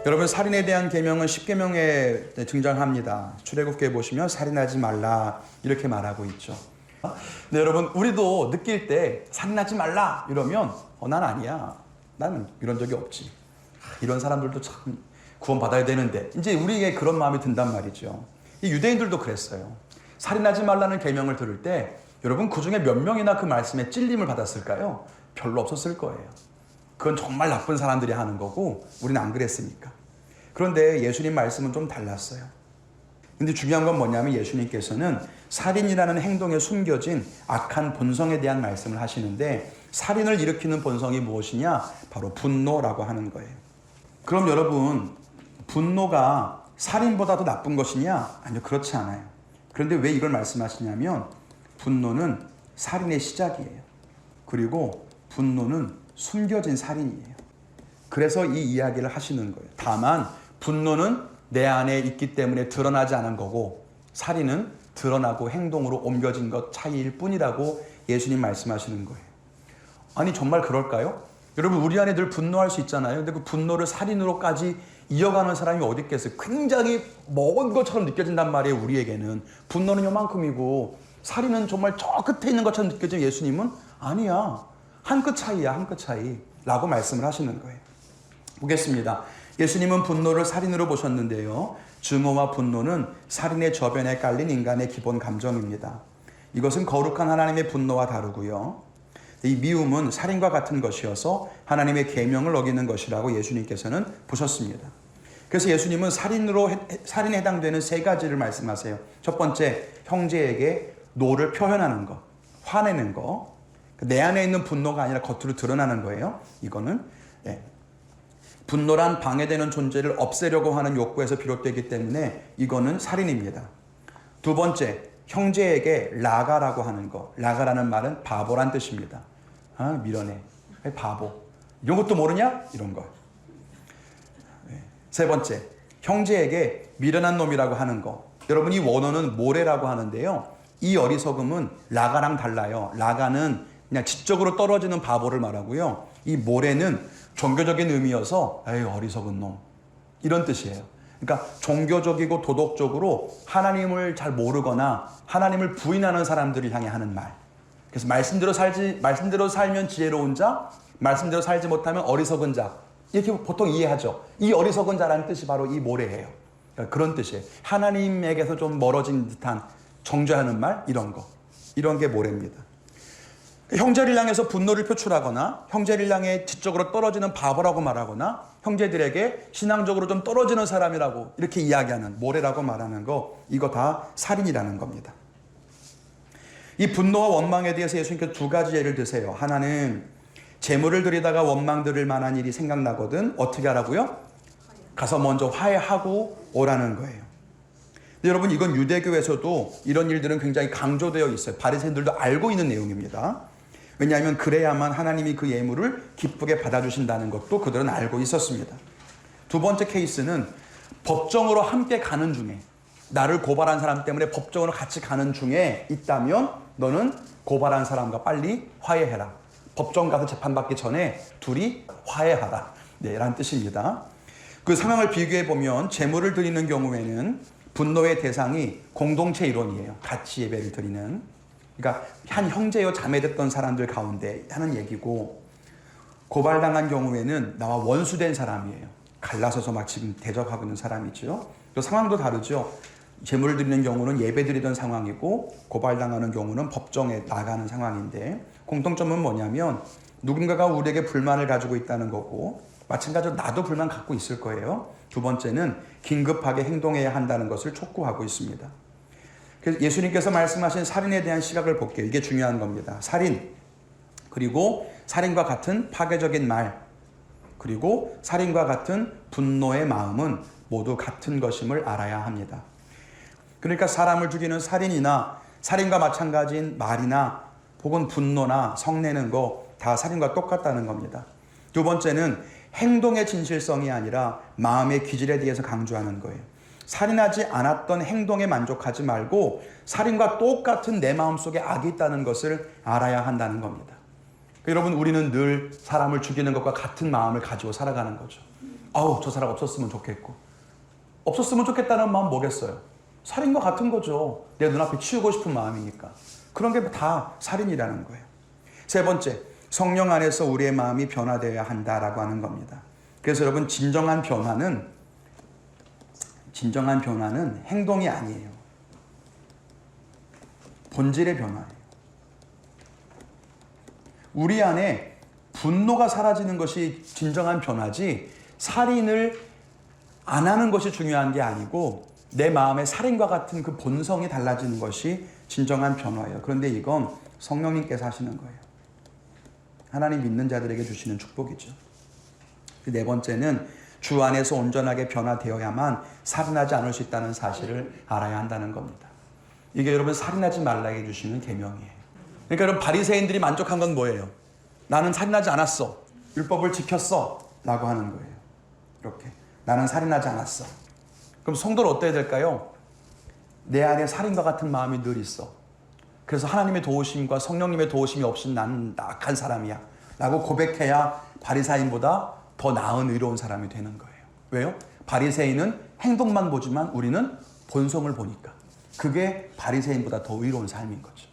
여러분, 살인에 대한 계명은 10계명에 등장합니다. 출애굽기에 보시면 살인하지 말라 이렇게 말하고 있죠. 근데 여러분, 우리도 느낄 때 살인하지 말라 이러면 난 아니야. 나는 이런 적이 없지. 이런 사람들도 참 구원받아야 되는데, 이제 우리에게 그런 마음이 든단 말이죠. 이 유대인들도 그랬어요. 살인하지 말라는 계명을 들을 때 여러분, 그 중에 몇 명이나 그 말씀에 찔림을 받았을까요? 별로 없었을 거예요. 그건 정말 나쁜 사람들이 하는 거고 우리는 안 그랬으니까. 그런데 예수님 말씀은 좀 달랐어요. 근데 중요한 건 뭐냐면, 예수님께서는 살인이라는 행동에 숨겨진 악한 본성에 대한 말씀을 하시는데, 살인을 일으키는 본성이 무엇이냐? 바로 분노라고 하는 거예요. 그럼 여러분, 분노가 살인보다도 나쁜 것이냐? 아니요, 그렇지 않아요. 그런데 왜 이걸 말씀하시냐면, 분노는 살인의 시작이에요. 그리고 분노는 숨겨진 살인이에요. 그래서 이 이야기를 하시는 거예요. 다만 분노는 내 안에 있기 때문에 드러나지 않은 거고, 살인은 드러나고 행동으로 옮겨진 것 차이일 뿐이라고 예수님 말씀하시는 거예요. 아니, 정말 그럴까요? 여러분, 우리 안에 늘 분노할 수 있잖아요. 근데 그 분노를 살인으로까지 이어가는 사람이 어디 있겠어요? 굉장히 먼 것처럼 느껴진단 말이에요. 우리에게는 분노는 요만큼이고 살인은 정말 저 끝에 있는 것처럼 느껴지는, 예수님은 아니야, 한 끗 차이야, 한 끗 차이 라고 말씀을 하시는 거예요. 보겠습니다. 예수님은 분노를 살인으로 보셨는데요, 증오와 분노는 살인의 저변에 깔린 인간의 기본 감정입니다. 이것은 거룩한 하나님의 분노와 다르고요, 이 미움은 살인과 같은 것이어서 하나님의 계명을 어기는 것이라고 예수님께서는 보셨습니다. 그래서 예수님은 살인에 해당되는 세 가지를 말씀하세요. 첫 번째, 형제에게 노를 표현하는 것, 화내는 것. 내 안에 있는 분노가 아니라 겉으로 드러나는 거예요. 이거는 분노란 방해되는 존재를 없애려고 하는 욕구에서 비롯되기 때문에 이거는 살인입니다. 두 번째, 형제에게 라가라고 하는 거. 라가라는 말은 바보란 뜻입니다. 아, 밀어내. 바보. 이런 것도 모르냐? 이런 거. 세 번째, 형제에게 미련한 놈이라고 하는 거. 여러분, 이 원어는 모래라고 하는데요, 이 어리석음은 라가랑 달라요. 라가는 그냥 지적으로 떨어지는 바보를 말하고요, 이 모래는 종교적인 의미여서 에이, 어리석은 놈, 이런 뜻이에요. 그러니까 종교적이고 도덕적으로 하나님을 잘 모르거나 하나님을 부인하는 사람들을 향해 하는 말. 그래서 말씀대로 살면 지혜로운 자, 말씀대로 살지 못하면 어리석은 자, 이렇게 보통 이해하죠. 이 어리석은 자라는 뜻이 바로 이 모래예요. 그러니까 그런 뜻이에요. 하나님에게서 좀 멀어진 듯한 정죄하는 말, 이런 게 모래입니다. 형제를 향해서 분노를 표출하거나, 형제를 향해 지적으로 떨어지는 바보라고 말하거나, 형제들에게 신앙적으로 좀 떨어지는 사람이라고 이렇게 이야기하는, 모래라고 말하는 거, 이거 다 살인이라는 겁니다. 이 분노와 원망에 대해서 예수님께서 두 가지 예를 드세요. 하나는 재물을 드리다가 원망 들을 만한 일이 생각나거든 어떻게 하라고요? 가서 먼저 화해하고 오라는 거예요. 근데 여러분, 이건 유대교에서도 이런 일들은 굉장히 강조되어 있어요. 바리새인들도 알고 있는 내용입니다. 왜냐하면 그래야만 하나님이 그 예물을 기쁘게 받아주신다는 것도 그들은 알고 있었습니다. 두 번째 케이스는 법정으로 함께 가는 중에, 나를 고발한 사람 때문에 법정으로 같이 가는 중에 있다면 너는 고발한 사람과 빨리 화해해라. 법정 가서 재판받기 전에 둘이 화해하라. 네, 라는 뜻입니다. 그 상황을 비교해 보면, 제물을 드리는 경우에는 분노의 대상이 공동체 이론이에요. 같이 예배를 드리는. 그러니까 한 형제요 자매됐던 사람들 가운데 하는 얘기고, 고발당한 경우에는 나와 원수된 사람이에요. 갈라서서 막 지금 대적하고 있는 사람이죠. 또 상황도 다르죠. 제물을 드리는 경우는 예배 드리던 상황이고, 고발당하는 경우는 법정에 나가는 상황인데, 공통점은 뭐냐면 누군가가 우리에게 불만을 가지고 있다는 거고, 마찬가지로 나도 불만 갖고 있을 거예요. 두 번째는 긴급하게 행동해야 한다는 것을 촉구하고 있습니다. 그래서 예수님께서 말씀하신 살인에 대한 시각을 볼게요. 이게 중요한 겁니다. 살인, 그리고 살인과 같은 파괴적인 말, 그리고 살인과 같은 분노의 마음은 모두 같은 것임을 알아야 합니다. 그러니까 사람을 죽이는 살인이나 살인과 마찬가지인 말이나 혹은 분노나 성내는 거 다 살인과 똑같다는 겁니다. 두 번째는 행동의 진실성이 아니라 마음의 기질에 대해서 강조하는 거예요. 살인하지 않았던 행동에 만족하지 말고 살인과 똑같은 내 마음속에 악이 있다는 것을 알아야 한다는 겁니다. 여러분, 우리는 늘 사람을 죽이는 것과 같은 마음을 가지고 살아가는 거죠. 아우 저 사람 없었으면 좋겠고, 없었으면 좋겠다는 마음 뭐겠어요? 살인과 같은 거죠. 내 눈앞에 치우고 싶은 마음이니까. 그런 게 다 살인이라는 거예요. 세 번째, 성령 안에서 우리의 마음이 변화되어야 한다라고 하는 겁니다. 그래서 여러분, 진정한 변화는 행동이 아니에요. 본질의 변화예요. 우리 안에 분노가 사라지는 것이 진정한 변화지, 살인을 안 하는 것이 중요한 게 아니고 내 마음의 살인과 같은 그 본성이 달라지는 것이 진정한 변화예요. 그런데 이건 성령님께서 하시는 거예요. 하나님 믿는 자들에게 주시는 축복이죠. 네 번째는 주 안에서 온전하게 변화되어야만 살인하지 않을 수 있다는 사실을 알아야 한다는 겁니다. 이게 여러분 살인하지 말라고 해주시는 계명이에요. 그러니까 여러분, 바리새인들이 만족한 건 뭐예요? 나는 살인하지 않았어, 율법을 지켰어 라고 하는 거예요. 이렇게 나는 살인하지 않았어. 그럼 성도는 어때야 될까요? 내 안에 살인과 같은 마음이 늘 있어. 그래서 하나님의 도우심과 성령님의 도우심이 없인 나는 악한 사람이야 라고 고백해야 바리새인보다 더 나은 의로운 사람이 되는 거예요. 왜요? 바리새인은 행동만 보지만 우리는 본성을 보니까 그게 바리새인보다 더 의로운 삶인 거죠.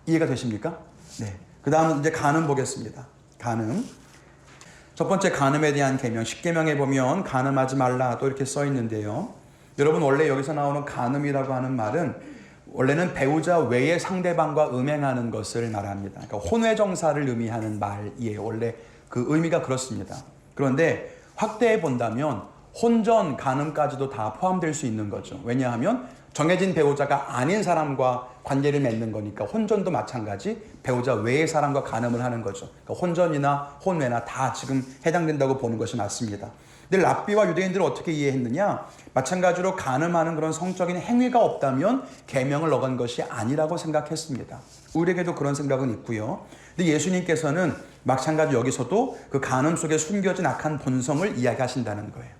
이해가 되십니까? 네. 그 다음은 이제 간음 보겠습니다. 간음. 첫 번째, 간음에 대한 계명, 10계명에 보면 간음하지 말라 또 이렇게 써 있는데요. 여러분, 원래 여기서 나오는 간음이라고 하는 말은 원래는 배우자 외의 상대방과 음행하는 것을 말합니다. 그러니까 혼외정사를 의미하는 말이에요. 원래 그 의미가 그렇습니다. 그런데 확대해 본다면 혼전, 간음까지도 다 포함될 수 있는 거죠. 왜냐하면 정해진 배우자가 아닌 사람과 관계를 맺는 거니까 혼전도 마찬가지 배우자 외의 사람과 간음을 하는 거죠. 그러니까 혼전이나 혼외나 다 지금 해당된다고 보는 것이 맞습니다. 근데 랍비와 유대인들은 어떻게 이해했느냐? 마찬가지로 간음하는 그런 성적인 행위가 없다면 계명을 어긴 것이 아니라고 생각했습니다. 우리에게도 그런 생각은 있고요. 근데 예수님께서는 마찬가지 여기서도 그 간음 속에 숨겨진 악한 본성을 이야기하신다는 거예요.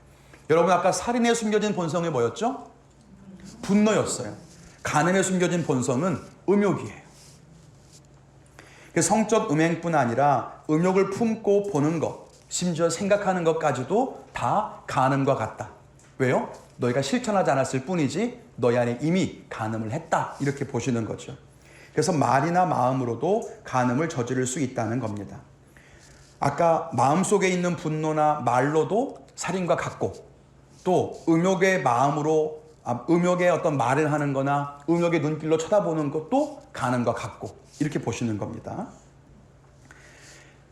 여러분, 아까 살인에 숨겨진 본성이 뭐였죠? 분노였어요. 간음에 숨겨진 본성은 음욕이에요. 성적 음행뿐 아니라 음욕을 품고 보는 것, 심지어 생각하는 것까지도 다 간음과 같다. 왜요? 너희가 실천하지 않았을 뿐이지 너희 안에 이미 간음을 했다. 이렇게 보시는 거죠. 그래서 말이나 마음으로도 간음을 저지를 수 있다는 겁니다. 아까 마음속에 있는 분노나 말로도 살인과 같고, 또 음욕의 마음으로 음욕의 어떤 말을 하는 거나 음욕의 눈길로 쳐다보는 것도 간음과 같고, 이렇게 보시는 겁니다.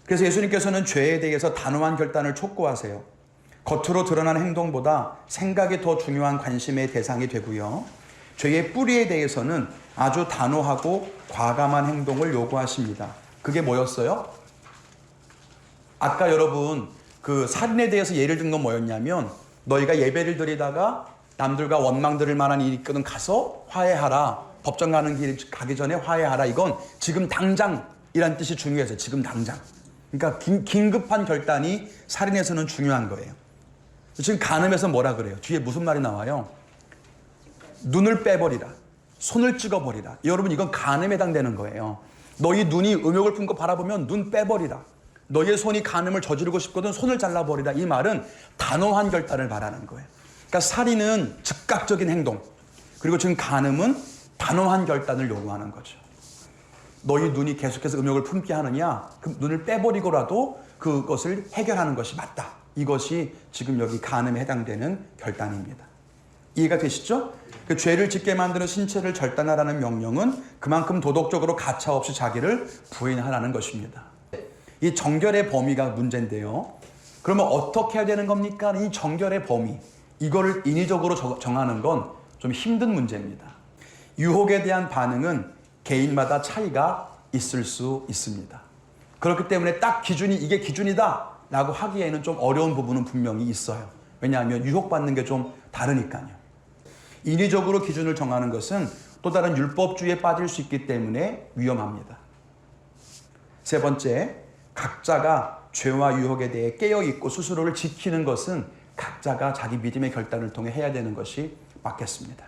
그래서 예수님께서는 죄에 대해서 단호한 결단을 촉구하세요. 겉으로 드러나는 행동보다 생각이 더 중요한 관심의 대상이 되고요. 죄의 뿌리에 대해서는 아주 단호하고 과감한 행동을 요구하십니다. 그게 뭐였어요? 아까 여러분 그 살인에 대해서 예를 든 건 뭐였냐면, 너희가 예배를 드리다가 남들과 원망 들을 만한 일이 있거든 가서 화해하라. 법정 가는 길 가기 전에 화해하라. 이건 지금 당장이란 뜻이 중요해서 지금 당장. 그러니까 긴급한 결단이 살인에서는 중요한 거예요. 지금 간음에서 뭐라 그래요? 뒤에 무슨 말이 나와요? 눈을 빼버리라. 손을 찍어버리라. 여러분, 이건 간음에 해당되는 거예요. 너희 눈이 음욕을 품고 바라보면 눈 빼버리라. 너희의 손이 간음을 저지르고 싶거든 손을 잘라버리라. 이 말은 단호한 결단을 말하는 거예요. 그러니까 살인은 즉각적인 행동, 그리고 지금 간음은 단호한 결단을 요구하는 거죠. 너희 눈이 계속해서 음욕을 품게 하느냐? 그 눈을 빼버리고라도 그것을 해결하는 것이 맞다. 이것이 지금 여기 간음에 해당되는 결단입니다. 이해가 되시죠? 그 죄를 짓게 만드는 신체를 절단하라는 명령은 그만큼 도덕적으로 가차없이 자기를 부인하라는 것입니다. 이 정결의 범위가 문제인데요. 그러면 어떻게 해야 되는 겁니까? 이 정결의 범위, 이거를 인위적으로 정하는 건 좀 힘든 문제입니다. 유혹에 대한 반응은 개인마다 차이가 있을 수 있습니다. 그렇기 때문에 딱 기준이 이게 기준이다 라고 하기에는 좀 어려운 부분은 분명히 있어요. 왜냐하면 유혹받는 게 좀 다르니까요. 인위적으로 기준을 정하는 것은 또 다른 율법주의에 빠질 수 있기 때문에 위험합니다. 세 번째, 각자가 죄와 유혹에 대해 깨어있고 스스로를 지키는 것은 각자가 자기 믿음의 결단을 통해 해야 되는 것이 맞겠습니다.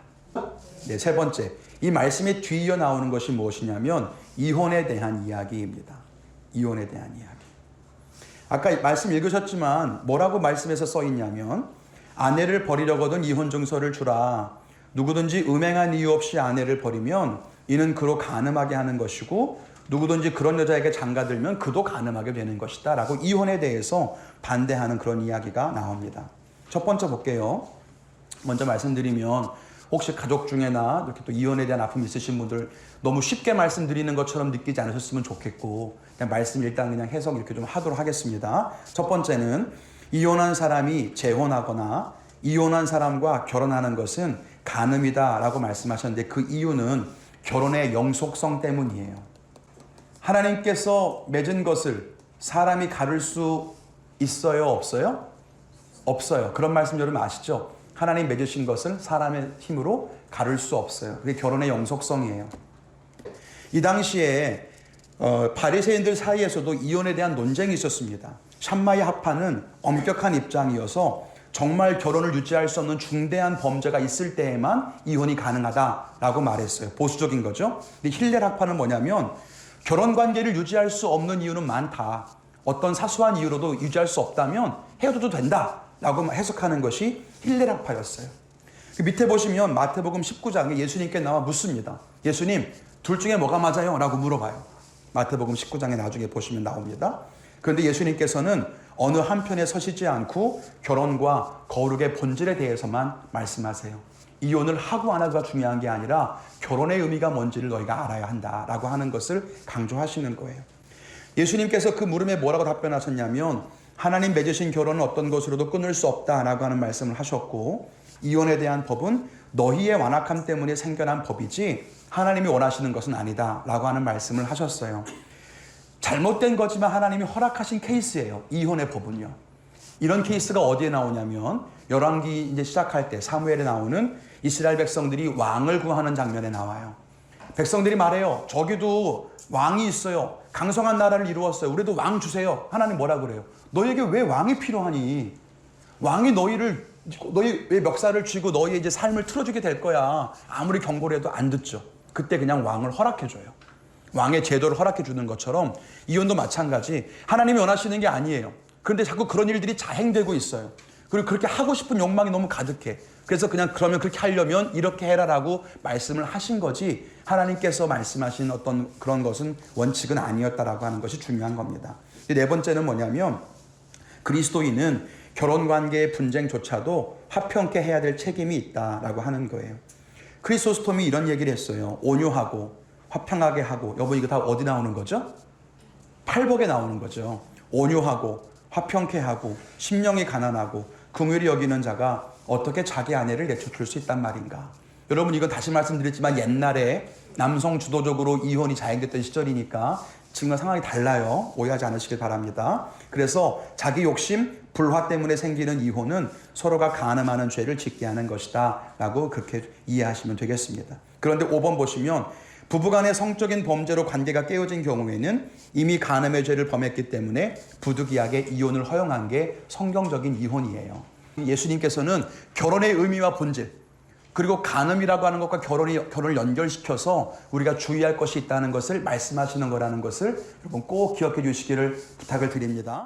네, 세 번째, 이 말씀에 뒤이어 나오는 것이 무엇이냐면 이혼에 대한 이야기입니다. 이혼에 대한 이야기. 아까 말씀 읽으셨지만 뭐라고 말씀에서 써 있냐면 아내를 버리려거든 이혼 증서를 주라. 누구든지 음행한 이유 없이 아내를 버리면 이는 그로 간음하게 하는 것이고 누구든지 그런 여자에게 장가들면 그도 간음하게 되는 것이다 라고 이혼에 대해서 반대하는 그런 이야기가 나옵니다. 첫 번째 볼게요. 먼저 말씀드리면 혹시 가족 중에나 이렇게 또 이혼에 대한 아픔이 있으신 분들 너무 쉽게 말씀드리는 것처럼 느끼지 않으셨으면 좋겠고 그냥 말씀 일단 그냥 해석 이렇게 좀 하도록 하겠습니다. 첫 번째는 이혼한 사람이 재혼하거나 이혼한 사람과 결혼하는 것은 간음이다 라고 말씀하셨는데 그 이유는 결혼의 영속성 때문이에요. 하나님께서 맺은 것을 사람이 가를 수 있어요? 없어요? 없어요. 그런 말씀 여러분 아시죠? 하나님 맺으신 것을 사람의 힘으로 가를 수 없어요. 그게 결혼의 영속성이에요. 이 당시에 바리새인들 사이에서도 이혼에 대한 논쟁이 있었습니다. 샴마의 학파는 엄격한 입장이어서 정말 결혼을 유지할 수 없는 중대한 범죄가 있을 때에만 이혼이 가능하다라고 말했어요. 보수적인 거죠. 근데 힐렐 학파는 뭐냐면 결혼 관계를 유지할 수 없는 이유는 많다. 어떤 사소한 이유로도 유지할 수 없다면 헤어져도 된다라고 해석하는 것이 힐렐 학파였어요. 그 밑에 보시면 마태복음 19장에 예수님께 나와 묻습니다. 예수님, 둘 중에 뭐가 맞아요? 라고 물어봐요. 마태복음 19장에 나중에 보시면 나옵니다. 그런데 예수님께서는 어느 한편에 서시지 않고 결혼과 거룩의 본질에 대해서만 말씀하세요. 이혼을 하고 안 하고가 중요한 게 아니라 결혼의 의미가 뭔지를 너희가 알아야 한다라고 하는 것을 강조하시는 거예요. 예수님께서 그 물음에 뭐라고 답변하셨냐면 하나님 맺으신 결혼은 어떤 것으로도 끊을 수 없다라고 하는 말씀을 하셨고 이혼에 대한 법은 너희의 완악함 때문에 생겨난 법이지 하나님이 원하시는 것은 아니다라고 하는 말씀을 하셨어요. 잘못된 거지만 하나님이 허락하신 케이스예요. 이혼의 법은요. 이런 케이스가 어디에 나오냐면 열왕기 이제 시작할 때 사무엘에 나오는 이스라엘 백성들이 왕을 구하는 장면에 나와요. 백성들이 말해요. 저기도 왕이 있어요. 강성한 나라를 이루었어요. 우리도 왕 주세요. 하나님 뭐라 그래요? 너희에게 왜 왕이 필요하니? 왕이 너희 왜 멱살을 쥐고 너희의 이제 삶을 틀어주게 될 거야. 아무리 경고를 해도 안 듣죠. 그때 그냥 왕을 허락해줘요. 왕의 제도를 허락해 주는 것처럼 이혼도 마찬가지. 하나님이 원하시는 게 아니에요. 그런데 자꾸 그런 일들이 자행되고 있어요. 그리고 그렇게 하고 싶은 욕망이 너무 가득해. 그래서 그냥 그러면 그렇게 하려면 이렇게 해라라고 말씀을 하신 거지 하나님께서 말씀하신 어떤 그런 것은 원칙은 아니었다라고 하는 것이 중요한 겁니다. 네 번째는 뭐냐면 그리스도인은 결혼관계의 분쟁조차도 화평케 해야 될 책임이 있다라고 하는 거예요. 크리소스톰이 이런 얘기를 했어요. 온유하고 화평하게 하고. 여보 이거 다 어디 나오는 거죠? 팔복에 나오는 거죠. 온유하고 화평케 하고 심령이 가난하고 긍휼히 여기는 자가 어떻게 자기 아내를 내쫓을 수 있단 말인가. 여러분 이건 다시 말씀드렸지만 옛날에 남성 주도적으로 이혼이 자행됐던 시절이니까 지금과 상황이 달라요. 오해하지 않으시길 바랍니다. 그래서 자기 욕심, 불화 때문에 생기는 이혼은 서로가 간음하는 죄를 짓게 하는 것이다 라고 그렇게 이해하시면 되겠습니다. 그런데 5번 보시면 부부간의 성적인 범죄로 관계가 깨어진 경우에는 이미 간음의 죄를 범했기 때문에 부득이하게 이혼을 허용한 게 성경적인 이혼이에요. 예수님께서는 결혼의 의미와 본질 그리고 간음이라고 하는 것과 결혼을 연결시켜서 우리가 주의할 것이 있다는 것을 말씀하시는 거라는 것을 여러분 꼭 기억해 주시기를 부탁을 드립니다.